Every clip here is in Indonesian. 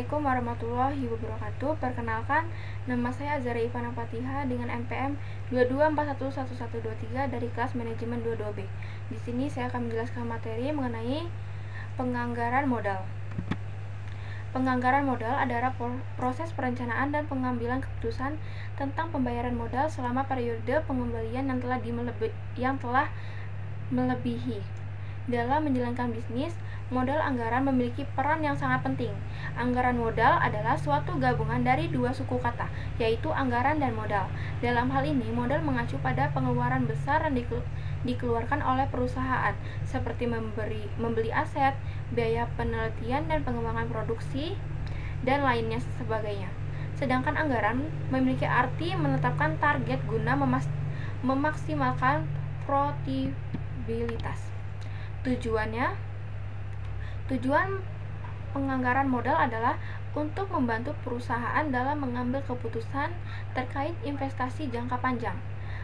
Assalamualaikum warahmatullahi wabarakatuh. Perkenalkan, nama saya Azhara Ivana Fatiha dengan NPM 22411123 dari kelas manajemen 22B. Di sini saya akan menjelaskan materi mengenai penganggaran modal. Penganggaran modal adalah proses perencanaan dan pengambilan keputusan tentang pembayaran modal selama periode pengembalian yang telah melebihi. Dalam menjalankan bisnis, modal anggaran memiliki peran yang sangat penting. Anggaran modal adalah suatu gabungan dari dua suku kata, yaitu anggaran dan modal. Dalam hal ini, modal mengacu pada pengeluaran besar yang dikeluarkan oleh perusahaan, seperti membeli aset, biaya penelitian dan pengembangan produksi, dan lainnya sebagainya. Sedangkan anggaran memiliki arti menetapkan target guna memaksimalkan profitabilitas. Tujuan penganggaran modal adalah untuk membantu perusahaan dalam mengambil keputusan terkait investasi jangka panjang,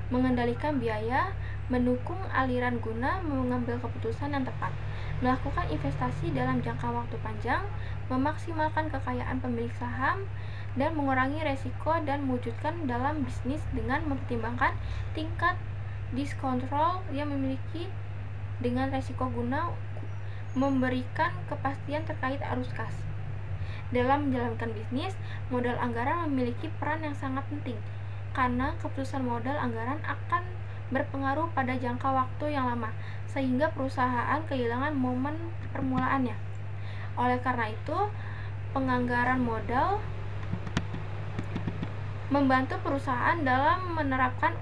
mengendalikan biaya, mendukung aliran guna mengambil keputusan yang tepat, melakukan investasi dalam jangka waktu panjang, memaksimalkan kekayaan pemilik saham, dan mengurangi resiko dan mewujudkan dalam bisnis dengan mempertimbangkan tingkat diskontrol yang memiliki dengan resiko guna memberikan kepastian terkait arus kas. Dalam menjalankan bisnis, modal anggaran memiliki peran yang sangat penting karena keputusan modal anggaran akan berpengaruh pada jangka waktu yang lama sehingga perusahaan kehilangan momen permulaannya. Oleh karena itu, penganggaran modal membantu perusahaan dalam menerapkan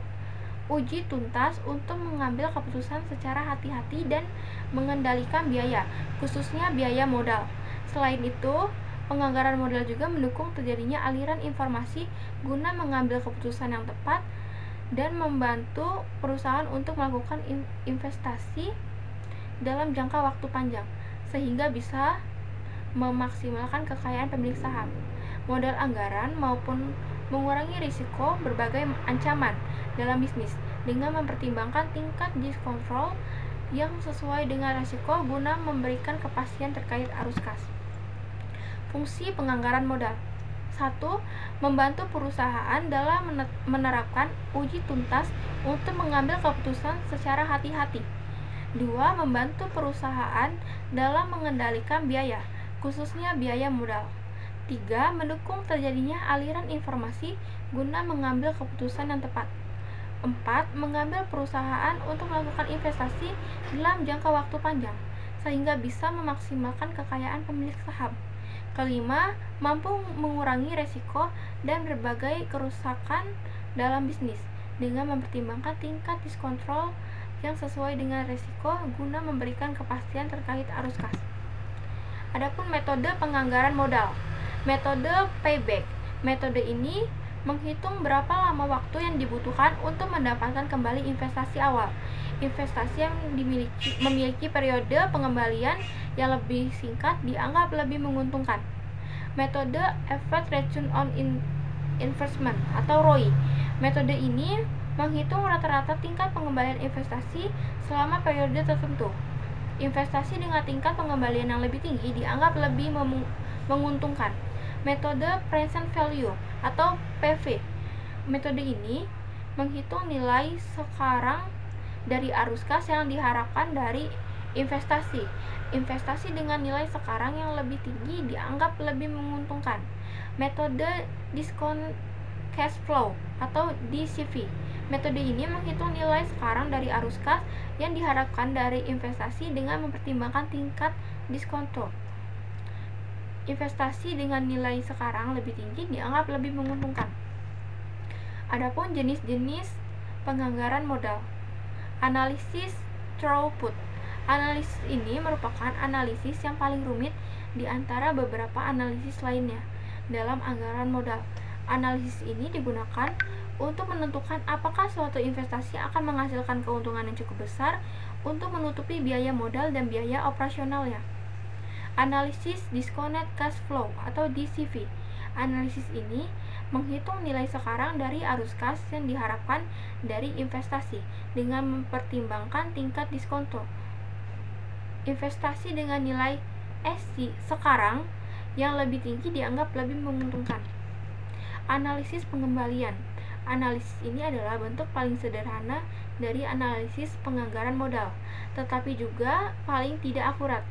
uji tuntas untuk mengambil keputusan secara hati-hati dan mengendalikan biaya, khususnya biaya modal. Selain itu, penganggaran modal juga mendukung terjadinya aliran informasi guna mengambil keputusan yang tepat dan membantu perusahaan untuk melakukan investasi dalam jangka waktu panjang, sehingga bisa memaksimalkan kekayaan pemilik saham. Modal anggaran maupun mengurangi risiko berbagai ancaman dalam bisnis dengan mempertimbangkan tingkat diskontrol yang sesuai dengan risiko guna memberikan kepastian terkait arus kas. Fungsi penganggaran modal: 1. Membantu perusahaan dalam menerapkan uji tuntas untuk mengambil keputusan secara hati-hati. 2. Membantu perusahaan dalam mengendalikan biaya, khususnya biaya modal. 3. Mendukung terjadinya aliran informasi guna mengambil keputusan yang tepat. 4. Mengambil perusahaan untuk melakukan investasi dalam jangka waktu panjang, sehingga bisa memaksimalkan kekayaan pemilik saham. 5. Mampu mengurangi resiko dan berbagai kerusakan dalam bisnis dengan mempertimbangkan tingkat diskontrol yang sesuai dengan resiko guna memberikan kepastian terkait arus kas. Adapun metode penganggaran modal. Metode payback. Metode ini menghitung berapa lama waktu yang dibutuhkan untuk mendapatkan kembali investasi awal. Investasi yang memiliki periode pengembalian yang lebih singkat dianggap lebih menguntungkan. Metode Effect Return on Investment atau ROI. Metode ini menghitung rata-rata tingkat pengembalian investasi selama periode tertentu. Investasi dengan tingkat pengembalian yang lebih tinggi dianggap lebih menguntungkan. Metode Present Value atau PV. Metode ini menghitung nilai sekarang dari arus kas yang diharapkan dari investasi. Investasi dengan nilai sekarang yang lebih tinggi dianggap lebih menguntungkan. Metode Discount Cash Flow atau DCF. Metode ini menghitung nilai sekarang dari arus kas yang diharapkan dari investasi dengan mempertimbangkan tingkat diskonto. Investasi dengan nilai sekarang lebih tinggi dianggap lebih menguntungkan. Adapun jenis-jenis penganggaran modal. Analisis throughput. Analisis ini merupakan analisis yang paling rumit di antara beberapa analisis lainnya dalam anggaran modal. Analisis ini digunakan untuk menentukan apakah suatu investasi akan menghasilkan keuntungan yang cukup besar untuk menutupi biaya modal dan biaya operasionalnya. Analisis Discounted Cash Flow atau DCF. Analisis ini menghitung nilai sekarang dari arus kas yang diharapkan dari investasi dengan mempertimbangkan tingkat diskonto. Investasi dengan nilai sekarang yang lebih tinggi dianggap lebih menguntungkan. Analisis pengembalian. Analisis ini adalah bentuk paling sederhana dari analisis penganggaran modal, tetapi juga paling tidak akurat.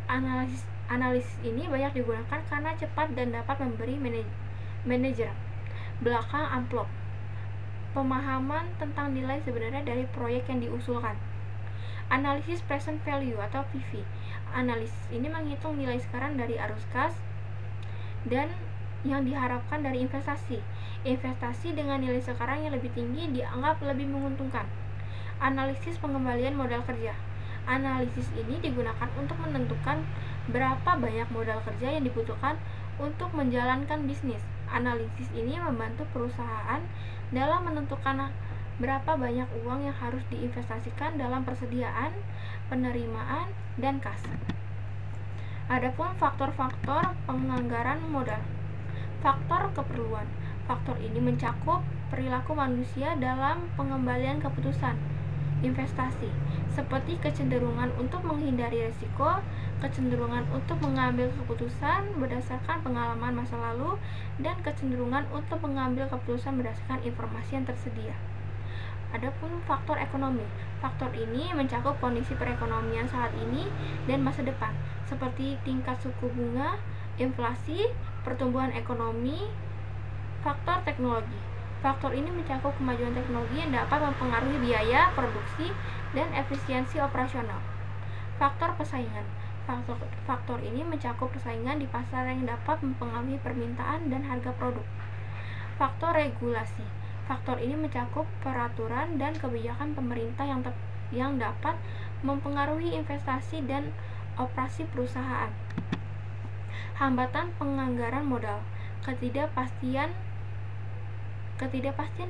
Analisis ini banyak digunakan karena cepat dan dapat memberi manajer belakang amplop pemahaman tentang nilai sebenarnya dari proyek yang diusulkan. Analisis present value atau PV. Analisis ini menghitung nilai sekarang dari arus kas dan yang diharapkan dari investasi. Investasi dengan nilai sekarang yang lebih tinggi dianggap lebih menguntungkan. Analisis pengembalian modal kerja. Analisis ini digunakan untuk menentukan berapa banyak modal kerja yang dibutuhkan untuk menjalankan bisnis. Analisis ini membantu perusahaan dalam menentukan berapa banyak uang yang harus diinvestasikan dalam persediaan, penerimaan, dan kas. Adapun faktor-faktor penganggaran modal. Faktor keperluan. Faktor ini mencakup perilaku manusia dalam pengembalian keputusan investasi, seperti kecenderungan untuk menghindari risiko, kecenderungan untuk mengambil keputusan berdasarkan pengalaman masa lalu, dan kecenderungan untuk mengambil keputusan berdasarkan informasi yang tersedia. Adapun faktor ekonomi. Faktor ini mencakup kondisi perekonomian saat ini dan masa depan, seperti tingkat suku bunga, inflasi, pertumbuhan ekonomi. Faktor teknologi. Faktor ini mencakup kemajuan teknologi yang dapat mempengaruhi biaya produksi dan efisiensi operasional. Faktor persaingan. Faktor ini mencakup persaingan di pasar yang dapat mempengaruhi permintaan dan harga produk. Faktor regulasi. Faktor ini mencakup peraturan dan kebijakan pemerintah yang dapat mempengaruhi investasi dan operasi perusahaan. Hambatan penganggaran modal. Ketidakpastian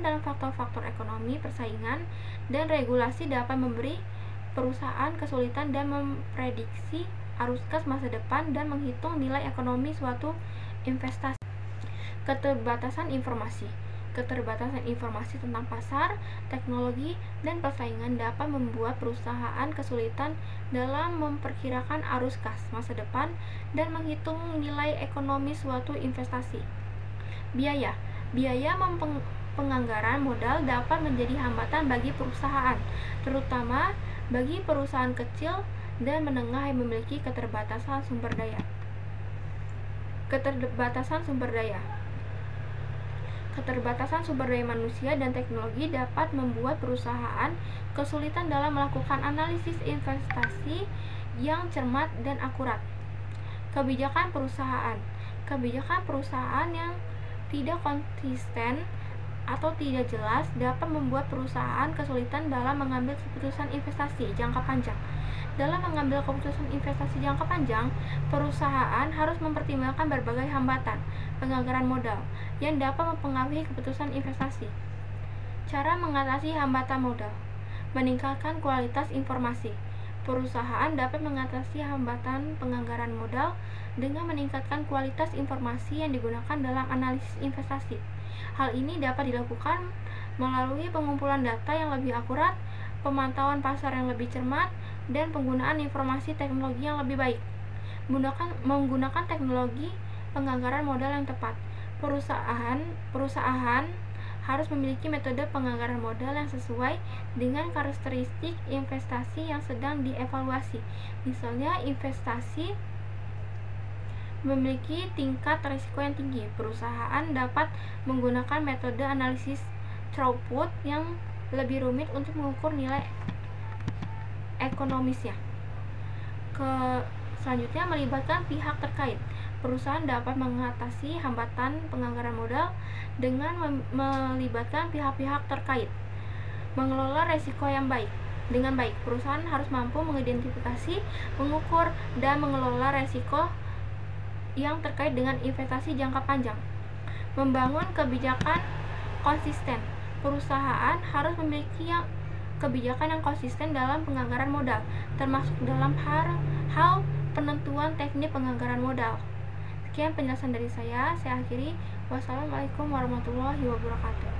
dalam faktor-faktor ekonomi, persaingan, dan regulasi dapat memberi perusahaan kesulitan dan memprediksi arus kas masa depan dan menghitung nilai ekonomi suatu investasi. Keterbatasan informasi. Keterbatasan informasi tentang pasar, teknologi, dan persaingan dapat membuat perusahaan kesulitan dalam memperkirakan arus kas masa depan dan menghitung nilai ekonomi suatu investasi. Biaya penganggaran modal dapat menjadi hambatan bagi perusahaan, terutama bagi perusahaan kecil dan menengah yang memiliki keterbatasan sumber daya. Keterbatasan sumber daya manusia dan teknologi dapat membuat perusahaan kesulitan dalam melakukan analisis investasi yang cermat dan akurat. Kebijakan perusahaan yang tidak konsisten atau tidak jelas dapat membuat perusahaan kesulitan dalam mengambil keputusan investasi jangka panjang. Dalam mengambil keputusan investasi jangka panjang, perusahaan harus mempertimbangkan berbagai hambatan penganggaran modal yang dapat mempengaruhi keputusan investasi. Cara mengatasi hambatan modal. Meningkatkan kualitas informasi. Perusahaan dapat mengatasi hambatan penganggaran modal dengan meningkatkan kualitas informasi yang digunakan dalam analisis investasi. Hal ini dapat dilakukan melalui pengumpulan data yang lebih akurat, pemantauan pasar yang lebih cermat, dan penggunaan informasi teknologi yang lebih baik. Menggunakan teknologi penganggaran modal yang tepat. Perusahaan harus memiliki metode penganggaran modal yang sesuai dengan karakteristik investasi yang sedang dievaluasi. Misalnya, investasi memiliki tingkat risiko yang tinggi. Perusahaan dapat menggunakan metode analisis throughput yang lebih rumit untuk mengukur nilai ekonomisnya. Selanjutnya, melibatkan pihak terkait. Perusahaan dapat mengatasi hambatan penganggaran modal dengan melibatkan pihak-pihak terkait. Mengelola risiko dengan baik. Perusahaan harus mampu mengidentifikasi, mengukur, dan mengelola risiko yang terkait dengan investasi jangka panjang. Membangun kebijakan konsisten. Perusahaan harus memiliki kebijakan yang konsisten dalam penganggaran modal, termasuk dalam hal penentuan teknik penganggaran modal. Sekian penjelasan dari saya akhiri. Wassalamualaikum warahmatullahi wabarakatuh.